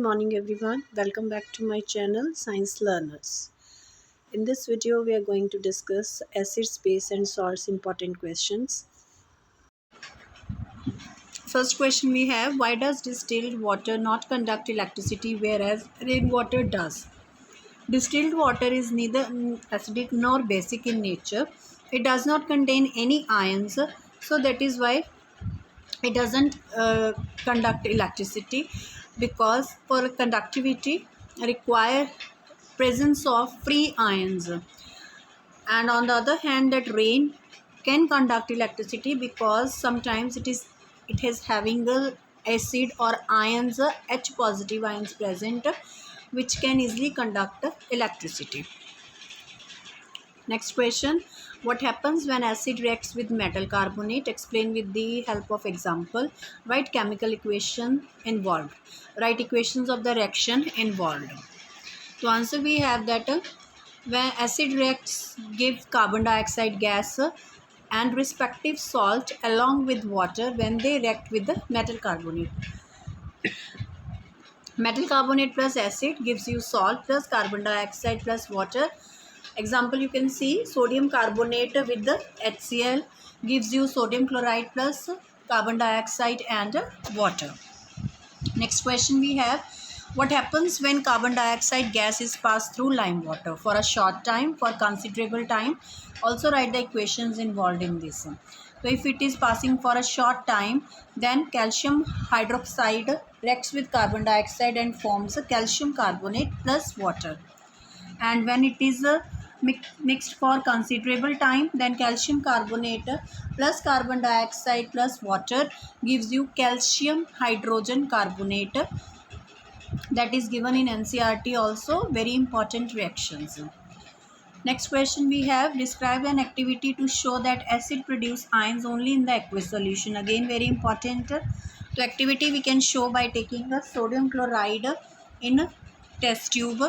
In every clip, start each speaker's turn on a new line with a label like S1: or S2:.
S1: morning everyone. Welcome back to my channel Science Learners. In this video we are going to discuss acids, base and salts important questions. First question we have, why does distilled water not conduct electricity whereas rainwater does? Distilled water is neither acidic nor basic in nature. It does not contain any ions, so that is why it doesn't conduct electricity, because for conductivity require presence of free ions. And on the other hand, that rain can conduct electricity because sometimes it is having a acid or ions, H positive ions present, which can easily conduct electricity. Next question, what happens when acid reacts with metal carbonate? Explain with the help of example. Write chemical equation involved. Write equations of the reaction involved. To answer we have that when acid reacts give carbon dioxide gas and respective salt along with water when they react with the metal carbonate. Metal carbonate plus acid gives you salt plus carbon dioxide plus water. Example, you can see sodium carbonate with the HCl gives you sodium chloride plus carbon dioxide and water. Next question we have, what happens when carbon dioxide gas is passed through lime water? For a short time, for considerable time. Also write the equations involved in this. So if it is passing for a short time, then calcium hydroxide reacts with carbon dioxide and forms a calcium carbonate plus water. And when it is mixed for considerable time, then calcium carbonate plus carbon dioxide plus water gives you calcium hydrogen carbonate. That is given in NCERT also, very important reactions. Next question we have, describe an activity to show that acid produce ions only in the aqueous solution. Again very important. The activity we can show by taking a sodium chloride in a test tube,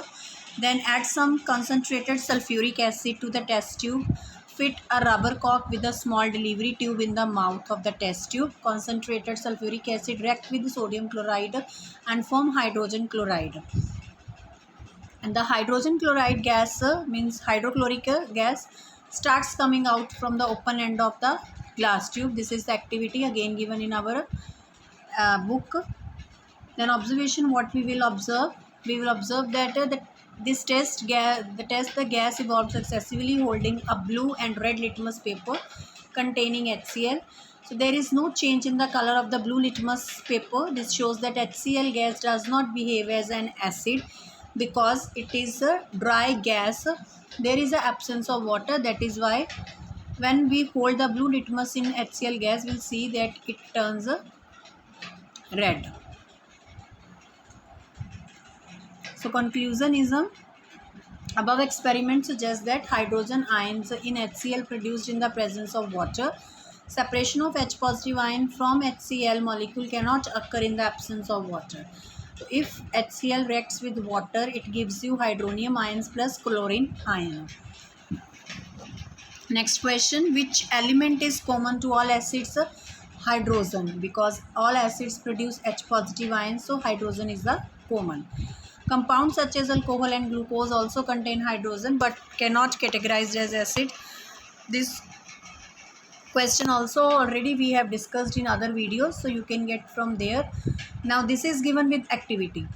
S1: then add some concentrated sulfuric acid to the test tube. Fit a rubber cork with a small delivery tube in the mouth of the test tube. Concentrated sulfuric acid react with sodium chloride and form hydrogen chloride. And the hydrogen chloride gas means hydrochloric gas starts coming out from the open end of the glass tube. This is the activity again given in our book. Then observation, what we will observe? We will observe that the gas evolved successively holding a blue and red litmus paper containing HCl. So there is no change in the color of the blue litmus paper. This shows that HCl gas does not behave as an acid because it is a dry gas. There is an absence of water. That is why when we hold the blue litmus in HCl gas, we'll see that it turns red. So conclusion is, above experiment suggests that hydrogen ions in HCl produced in the presence of water. Separation of H positive ion from HCl molecule cannot occur in the absence of water. So if HCl reacts with water, it gives you hydronium ions plus chlorine ion. Next question, which element is common to all acids? Hydrogen, because all acids produce H positive ions, so hydrogen is the common. Compounds such as alcohol and glucose also contain hydrogen but cannot categorized as acid. This question also already we have discussed in other videos, so you can get from there. Now this is given with activity.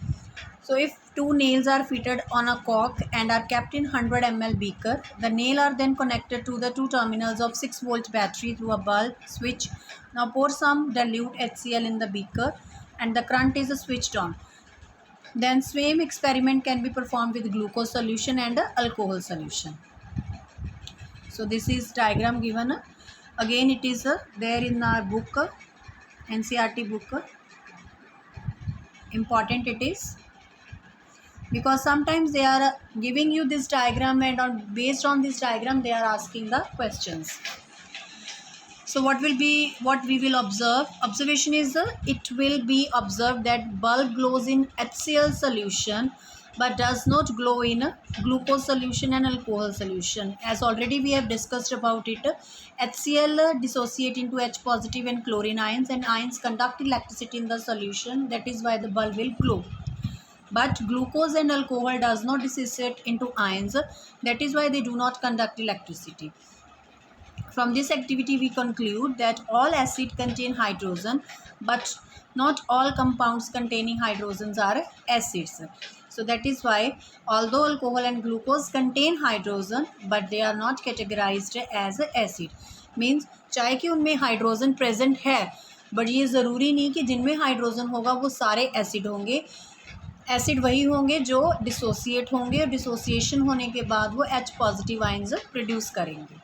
S1: So if two nails are fitted on a cork and are kept in 100 ml beaker, the nail are then connected to the two terminals of 6-volt battery through a bulb switch. Now pour some dilute HCl in the beaker and the current is switched on. Then same experiment can be performed with glucose solution and alcohol solution. So this is diagram given. Again it is there in our book, NCERT book. Important it is, because sometimes they are giving you this diagram and based on this diagram they are asking the questions. So what we will observe? Observation is it will be observed that bulb glows in HCl solution but does not glow in glucose solution and alcohol solution. As already we have discussed about it, HCl dissociate into H positive and chlorine ions, and ions conduct electricity in the solution. That is why the bulb will glow. but glucose and alcohol does not dissociate into ions. That is why they do not conduct electricity. From this activity, we conclude that all acids contain hydrogen, but not all compounds containing hydrogens are acids. So that is why, although alcohol and glucose contain hydrogen, but they are not categorized as acid. Means चाहे कि उनमें hydrogen present है, but ये ज़रूरी नहीं कि जिनमें hydrogen होगा वो सारे एसिड होंगे. एसिड वही होंगे जो डिसोसिएट होंगे, और डिसोसिएशन होने के बाद वो H पॉजिटिव आयंस प्रोड्यूस करेंगे.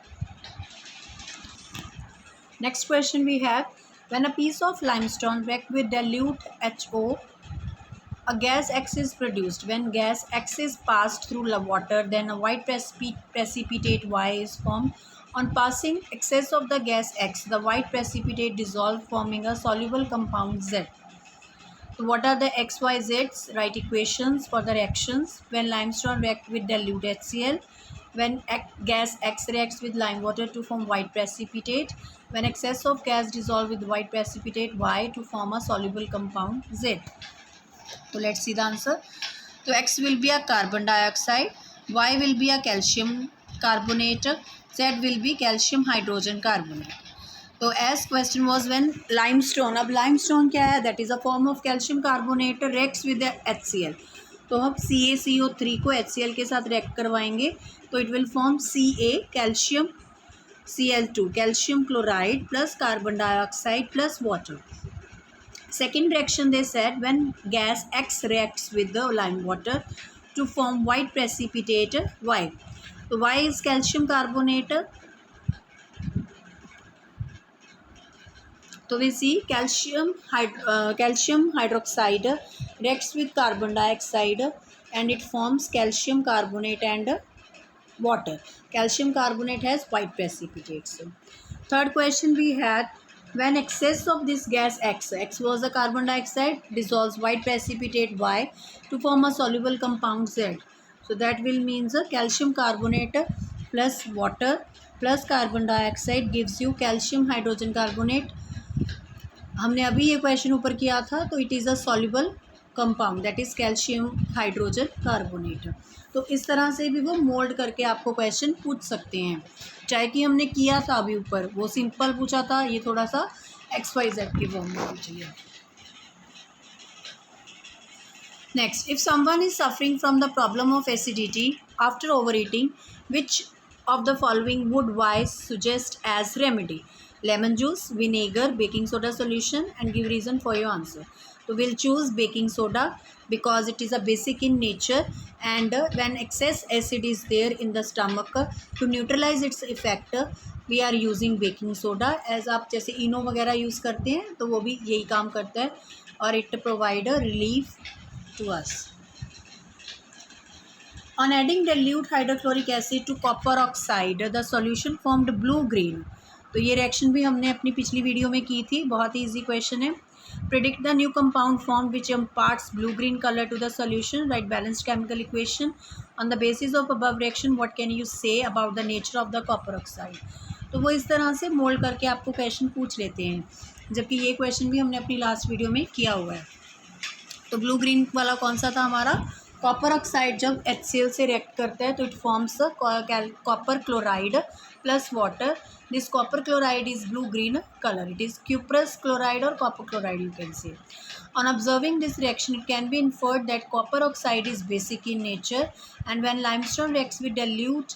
S1: Next question we have, when a piece of limestone wrecked with dilute HO, a gas X is produced. When gas X is passed through the water, then a white precipitate Y is formed. On passing excess of the gas X, the white precipitate dissolved, forming a soluble compound Z. So what are the X, Y, Z's? Write equations for the reactions. When limestone reacts with dilute HCl, when gas X reacts with lime water to form white precipitate, when excess of gas dissolve with white precipitate Y to form a soluble compound Z. So let's see the answer. So X will be a carbon dioxide, Y will be a calcium carbonate, Z will be calcium hydrogen carbonate. तो as question was when limestone, अब limestone क्या है? That is a form of calcium carbonate reacts with the HCl. तो हम CaCO3 को HCl के साथ react करवाएंगे तो it will form Ca calcium Cl2 calcium chloride plus carbon dioxide plus water. Second reaction they said when gas X reacts with the lime water to form white precipitate Y. So Y is calcium carbonate. So we see calcium hydroxide reacts with carbon dioxide and it forms calcium carbonate and water. Calcium carbonate has white precipitates. Third question we had, when excess of this gas X was a carbon dioxide, dissolves white precipitate Y to form a soluble compound Z. So that will means a calcium carbonate plus water plus carbon dioxide gives you calcium hydrogen carbonate. हमने अभी ये question ऊपर किया था तो it is a soluble compound that is calcium hydrogen carbonate. तो इस तरह से भी वो मोल्ड करके आपको क्वेश्चन पूछ सकते हैं. चाहे कि हमने किया था अभी ऊपर वो सिंपल पूछा था, ये थोड़ा सा XYZ की फॉर्म में पूछिए. Next, if someone is suffering from the problem of acidity after over eating, which of the following would wise suggest as remedy? Lemon juice, vinegar, baking soda solution, and give reason for your answer. So we'll choose baking soda because it is a basic in nature, and when excess acid is there in the stomach, to neutralize its effect we are using baking soda. as आप जैसे इनो वगैरह use करते हैं तो वो भी यही काम करता है और it provide a relief to us. On adding dilute hydrochloric acid to copper oxide, the solution formed blue green. तो ये रिएक्शन भी हमने अपनी पिछली वीडियो में की थी, बहुत ही इजी क्वेश्चन है. Predict the new compound form which imparts blue green colour to the solution. Write balanced chemical equation. On the basis of above reaction what can you say about the nature of the copper oxide. तो वो इस तरह से mould करके आपको question पूछ लेते हैं, जबकि ये क्वेश्चन भी हमने अपनी लास्ट वीडियो में किया हुआ है. तो ब्लू ग्रीन वाला कौन सा था हमारा? कॉपर ऑक्साइड जब HCl से रिएक्ट करता है तो it forms copper chloride plus water. This copper chloride is blue green color. It is cuprous chloride or copper chloride you can say. On observing this reaction, it can be inferred that copper oxide is basic in nature, and when limestone reacts with dilute,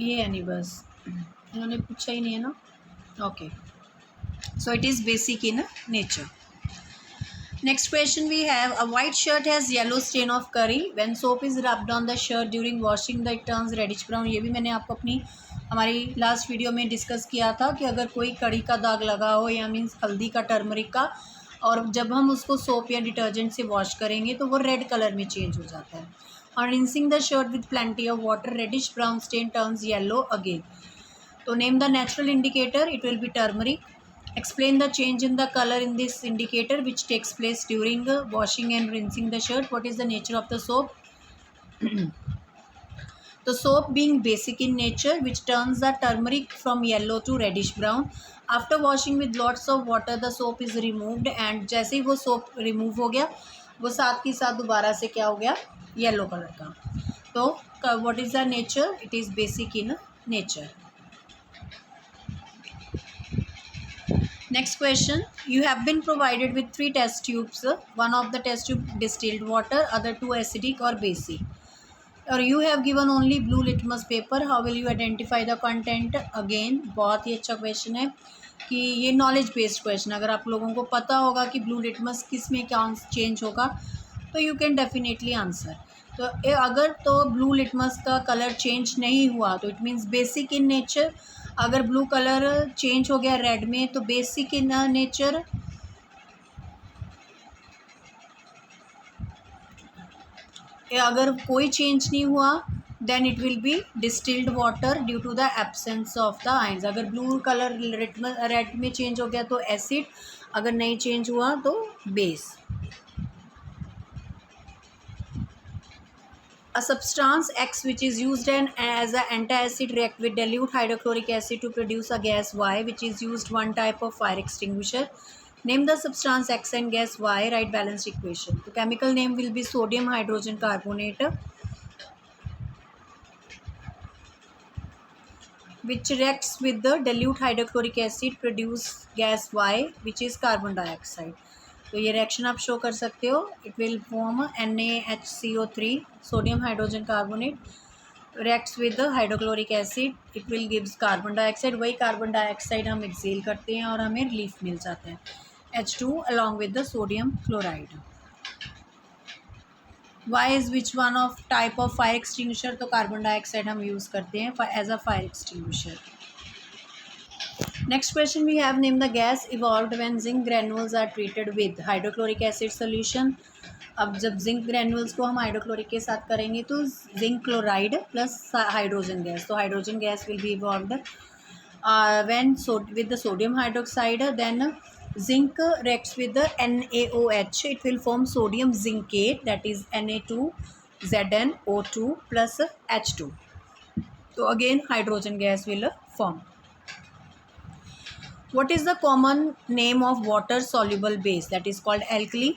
S1: ये है नहीं बस इन्होंने पूछा ही नहीं है ना. Okay, so it is basic in nature. Next question we have, a white shirt has yellow stain of curry. When soap is rubbed on the shirt during washing, it turns reddish brown. ये भी मैंने आपको अपनी हमारी last video में discuss किया था कि अगर कोई कड़ी का दाग लगा हो या मीन्स हल्दी का, टर्मरिक का, और जब हम उसको सोप या डिटर्जेंट से वॉश करेंगे तो वो रेड कलर में चेंज हो जाता है. और rinsing the shirt with plenty of water, reddish brown stain turns yellow again. तो name the natural indicator. It will be turmeric. Explain the change in the color in this indicator which takes place during washing and rinsing the shirt. What is the nature of the soap? The soap being basic in nature, which turns the turmeric from yellow to reddish brown. After washing with lots of water, the soap is removed, and जैसे ही वो soap remove हो गया, वो साथ के साथ दोबारा से क्या हो गया, येलो कलर का। तो what is the nature, it is basic in nature. Next question, you have been provided with 3 test tubes. One of the test tube distilled water, other 2 acidic or basic, or you have given only blue litmus paper. How will you identify the content? Again बहुत ही अच्छा question है कि ये knowledge based question, अगर आप लोगों को पता होगा कि ब्लू लिटमस किस में क्या चेंज होगा तो यू कैन डेफिनेटली आंसर। तो अगर तो ब्लू लिटमस का कलर चेंज नहीं हुआ तो it means basic in nature. अगर ब्लू कलर चेंज हो गया रेड में तो बेसिक इन नेचर। अगर कोई चेंज नहीं हुआ then it will be distilled water due to the absence of the ions. अगर ब्लू कलर रेड में चेंज हो गया तो एसिड, अगर नहीं चेंज हुआ तो base. A substance X which is used as an antacid react with dilute hydrochloric acid to produce a gas Y which is used one type of fire extinguisher. Name the substance X and gas Y. Write balanced equation. The chemical name will be sodium hydrogen carbonate, which reacts with the dilute hydrochloric acid produce gas Y which is carbon dioxide. तो ये reaction आप show कर सकते हो। It will form NaHCO3 sodium hydrogen carbonate reacts with the hydrochloric acid, it will gives carbon dioxide. वही carbon dioxide हम exhale करते हैं और हमें रिलीफ मिल जाता है H2 along with the sodium chloride. Why is which one of type of fire extinguisher, तो कार्बन डाइऑक्साइड हम यूज़ करते हैं as a fire extinguisher. Next question we have, name the gas evolved when zinc granules are treated with hydrochloric acid solution. अब जब zinc granules को हम hydrochloric के साथ करेंगे तो zinc chloride plus hydrogen gas, तो hydrogen gas will be evolved when with the sodium hydroxide, then zinc reacts with the NaOH, it will form sodium zincate, that is Na2ZnO2 plus H2, so again hydrogen gas will form. What is the common name of water soluble base? That is called alkali.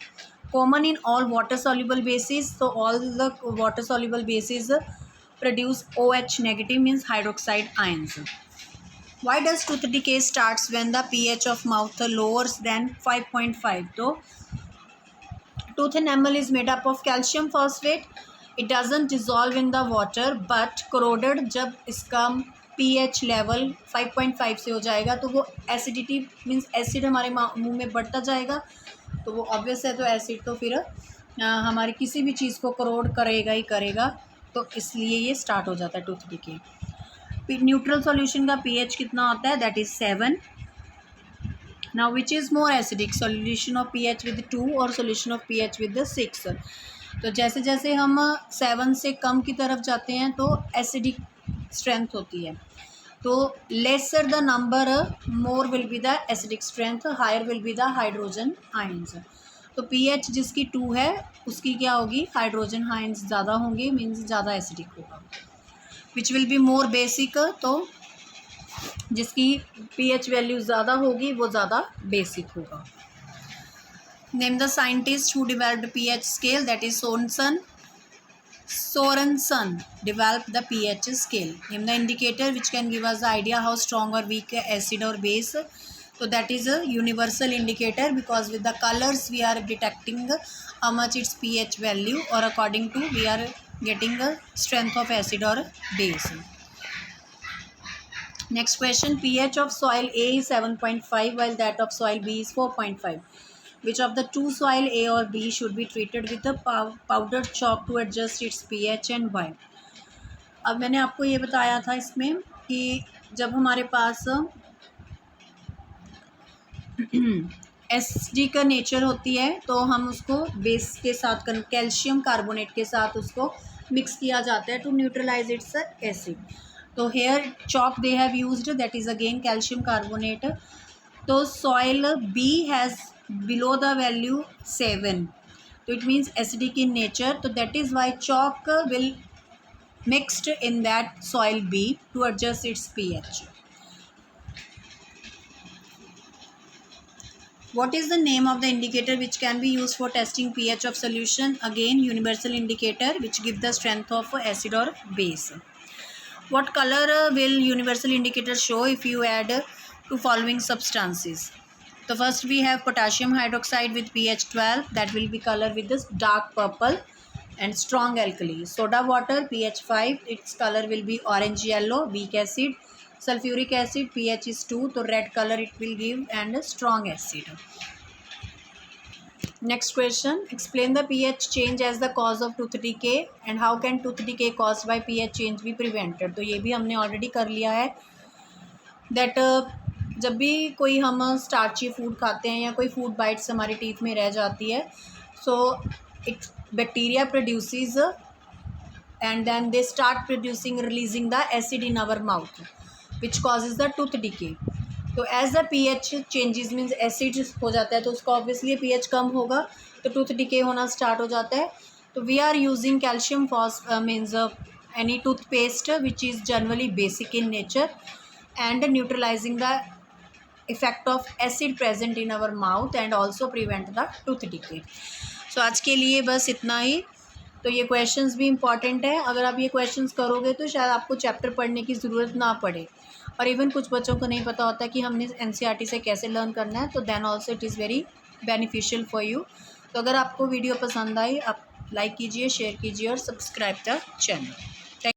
S1: Common in all water soluble bases, so all the water soluble bases produce OH negative, means hydroxide ions. Why does tooth decay starts when the pH of mouth lowers than 5.5? तो tooth enamel is made up of calcium phosphate. It doesn't dissolve in the water, but corroded जब इसका pH level 5.5 से हो जाएगा तो वो acidity means acid हमारे मुंह में बढ़ता जाएगा, तो वो ऑब्वियस है, तो एसिड तो फिर हमारी किसी भी चीज़ को करोड करेगा ही करेगा, तो इसलिए ये स्टार्ट हो जाता है टूथ डिके। न्यूट्रल सॉल्यूशन का pH कितना होता है, that is 7। Now which is more acidic, solution of pH with 2 और सॉल्यूशन ऑफ pH विद 6। तो जैसे जैसे हम 7 से कम की तरफ जाते हैं तो एसिडिक स्ट्रेंथ होती है, तो lesser the number more will be the acidic strength, higher will be the hydrogen ions. तो pH जिसकी 2 है उसकी क्या होगी, हाइड्रोजन आयंस ज़्यादा होंगे, मीन्स ज़्यादा एसिडिक होगा। Which will be more basic, तो जिसकी pH वैल्यू ज़्यादा होगी वो ज़्यादा बेसिक होगा। Name the scientist who developed pH scale, that is Sorensen developed the pH scale. Name the indicator which can give us the idea how strong or weak acid or base. So that is a universal indicator, because with the colors we are detecting how much its pH value, or according to we are getting the strength of acid or base. Next question, pH of soil A is 7.5 while that of soil B is 4.5. Which of the two soil A or B should be treated with the powdered chalk to adjust its pH and why? अब मैंने आपको ये बताया था इसमें कि जब हमारे पास एसिडिक का नेचर होती है तो हम उसको बेस के साथ कैल्शियम कार्बोनेट के साथ उसको मिक्स किया जाता है टू न्यूट्रलाइज इट्स एसिड। तो hair chalk they have used, that is again calcium carbonate. तो soil B has below the value 7, so it means acidic in nature, so that is why chalk will mixed in that soil B to adjust its pH. What is the name of the indicator which can be used for testing pH of solution? Again, universal indicator which give the strength of acid or base. What color will universal indicator show if you add two following substances? So first we have potassium hydroxide with pH 12, that will be color with this dark purple and strong alkali. Soda water pH 5, its color will be orange yellow, weak acid. Sulfuric acid pH is 2, so red color it will give and a strong acid. Next question, explain the pH change as the cause of tooth decay and how can tooth decay caused by pH change be prevented. तो ये भी हमने already कर लिया है that जब भी कोई हम स्टार्ची फूड खाते हैं या कोई फूड बाइट्स हमारी टीथ में रह जाती है, so it bacteria produces and then they start producing releasing the acid in our mouth which causes the tooth decay. तो as the pH changes means acid हो जाता है तो उसका obviously pH कम होगा तो tooth decay होना start हो जाता है. तो we are using calcium means any toothpaste which is generally basic in nature and neutralizing the effect of acid present in our mouth and also prevent the tooth decay. So आज के लिए बस इतना ही. तो ये क्वेश्चंस भी important है, अगर आप ये क्वेश्चंस करोगे तो शायद आपको चैप्टर पढ़ने की ज़रूरत ना पड़े. और इवन कुछ बच्चों को नहीं पता होता कि हमने एनसीईआरटी से कैसे लर्न करना है, तो then also it is very beneficial for you. तो अगर आपको वीडियो पसंद आई, आप लाइक कीजिए, शेयर कीजिए और सब्सक्राइब द चैनल.